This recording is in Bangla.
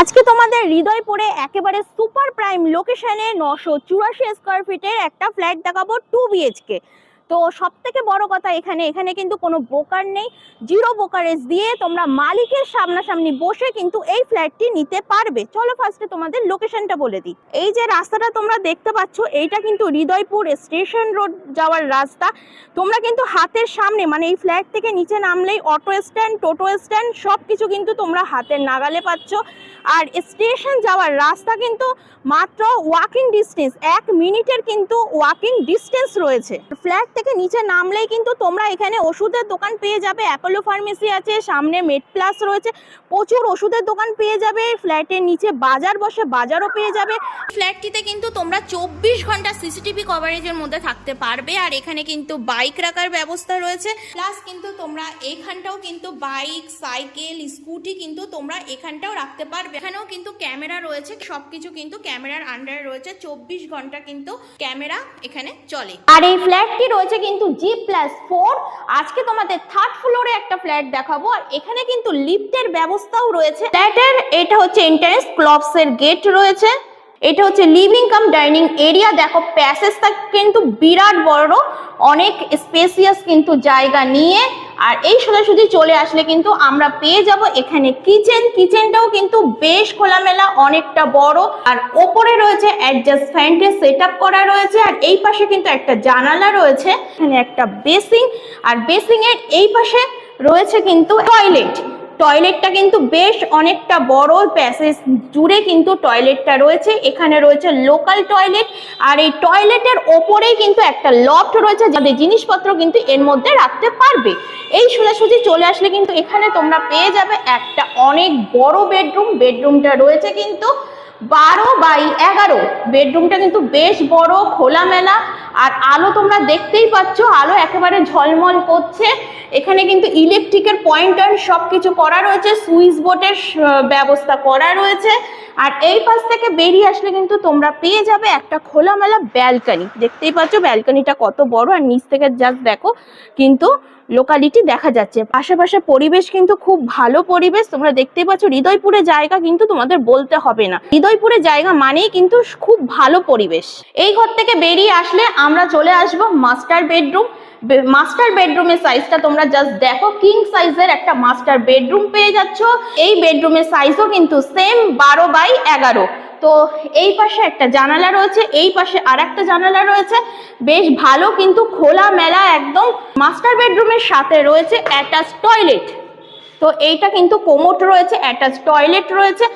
আজকে তোমাদের হৃদয়পুরে একেবারে সুপার প্রাইম লোকেশনে 984 স্কয়ার ফিটের একটা ফ্ল্যাট দেখাবো 2 বিএইচকে। তো সব থেকে বড় কথা এখানে কিন্তু কোনো ব্রোকার নেই, জিরো ব্রোকারেজ দিয়ে তোমরা মালিকের সামনাসামনি বসে কিন্তু এই ফ্ল্যাটটি নিতে পারবে। চলো ফার্স্টে তোমাদের লোকেশনটা বলে দিই। এই যে রাস্তাটা তোমরা দেখতে পাচ্ছ এইটা কিন্তু হৃদয়পুর স্টেশন রোড যাওয়ার রাস্তা। তোমরা কিন্তু হাতের সামনে মানে এই ফ্ল্যাট থেকে নিচে নামলেই অটো স্ট্যান্ড, টোটো স্ট্যান্ড সব কিছু কিন্তু তোমরা হাতের নাগালে পাচ্ছ। আর স্টেশন যাওয়ার রাস্তা কিন্তু মাত্র ওয়াকিং ডিস্টেন্স, 1 মিনিটের কিন্তু ওয়াকিং ডিস্টেন্স রয়েছে। ফ্ল্যাট থেকে নিচে নামলেই কিন্তু তোমরা এখানে ওষুধের দোকান পেয়ে যাবে, অ্যাপোলো ফার্মেসি আছে, সামনে মেড প্লাস রয়েছে, প্রচুর ওষুধের দোকান পেয়ে যাবে। ফ্ল্যাটের নিচে বাজার বসে, বাজারও পেয়ে যাবে। ফ্ল্যাটটিতে কিন্তু তোমরা 24 ঘন্টা সিসিটিভি কভারেজের মধ্যে থাকতে পারবে। আর এখানে কিন্তু বাইক রাখার ব্যবস্থা রয়েছে, প্লাস কিন্তু তোমরা এখানটাও কিন্তু বাইক, সাইকেল, স্কুটি কিন্তু তোমরা এখানটাও রাখতে পারবে। এখানেও কিন্তু ক্যামেরা রয়েছে, সবকিছু কিন্তু ক্যামেরার আন্ডারে রয়েছে, 24 ঘন্টা কিন্তু ক্যামেরা এখানে চলে। আর এই ফ্ল্যাটটি রয়েছে কিন্তু G+4। আজকে তোমাদের 3rd ফ্লোরে একটা ফ্ল্যাট দেখাবো। আর এখানে কিন্তু লিফটের ব্যবস্থাও রয়েছে। ফ্ল্যাটের এটা হচ্ছে এন্ট্রান্স, ক্লবসের গেট রয়েছে। এটা হচ্ছে লিভিং কাম ডাইনিং এরিয়া। দেখো প্যাসেজটা কিন্তু বিরাট বড়, অনেক স্পেসিয়াস কিন্তু জায়গা নিয়ে। আর এই সোজাসুজি চলে আসলে কিন্তু আমরা পেয়ে যাব এখানে কিচেনটাও কিন্তু বেশ খোলামেলা, অনেকটা বড়। আর ওপরে রয়েছে অ্যাডজাস্ট ফ্যানের সেটআপ করা রয়েছে। আর এই পাশে কিন্তু একটা জানালা রয়েছে, এখানে একটা বেসিং। আর বেসিং এর এই পাশে রয়েছে কিন্তু টয়লেটটা কিন্তু বেশ অনেকটা বড়, প্যাসেজ জুড়ে কিন্তু টয়লেটটা রয়েছে। এখানে রয়েছে লোকাল টয়লেট। আর এই টয়লেটের ওপরেই কিন্তু একটা লফট রয়েছে, যাদের জিনিসপত্র কিন্তু এর মধ্যে রাখতে পারবে। এই সোজাসুজি চলে আসলে কিন্তু এখানে তোমরা পেয়ে যাবে একটা অনেক বড় বেডরুমটা রয়েছে কিন্তু 12x11। বেডরুমটা কিন্তু বেশ বড়, খোলামেলা। আর আলো তোমরা দেখতেই পাচ্ছ, আলো একেবারে ঝলমল করছে। এখানে কিন্তু ইলেকট্রিকের পয়েন্টার সবকিছু করা রয়েছে, সুইচ বোর্ডের ব্যবস্থা করা রয়েছে। আর এই পাশ থেকে বেরিয়ে আসলে কিন্তু তোমরা পেয়ে যাবে একটা খোলামেলা ব্যালকনি। দেখতেই পাচ্ছ ব্যালকনিটা কত বড়। আর নিচ থেকে জাস্ট দেখো কিন্তু লোকালিটি দেখা যাচ্ছে। আশেপাশে পরিবেশ কিন্তু খুব ভালো পরিবেশ। তোমরা দেখতেই পাচ্ছ হৃদয়পুরে জায়গা কিন্তু তোমাদের বলতে হবে না, হৃদয়পুরে জায়গা মানেই কিন্তু খুব ভালো পরিবেশ। এই ঘর থেকে বেরিয়ে আসলে আমরা চলে আসবো মাস্টার বেডরুম। মাস্টার বেডরুমের সাইজটা তোমরা জাস্ট দেখো, কিং সাইজের একটা মাস্টার বেডরুম পেয়ে যাচ্ছ। এই বেডরুমের সাইজও কিন্তু সেম 12x11। তো এই পাশে একটা জানালা রয়েছে, এই পাশে আর একটা জানালা রয়েছে, বেশ ভালো কিন্তু খোলামেলা একদম। মাস্টার বেডরুমের সাথে রয়েছে অ্যাটাচ টয়লেট। তো এইটা কিন্তু কোমোড রয়েছে, অ্যাটাচ টয়লেট রয়েছে।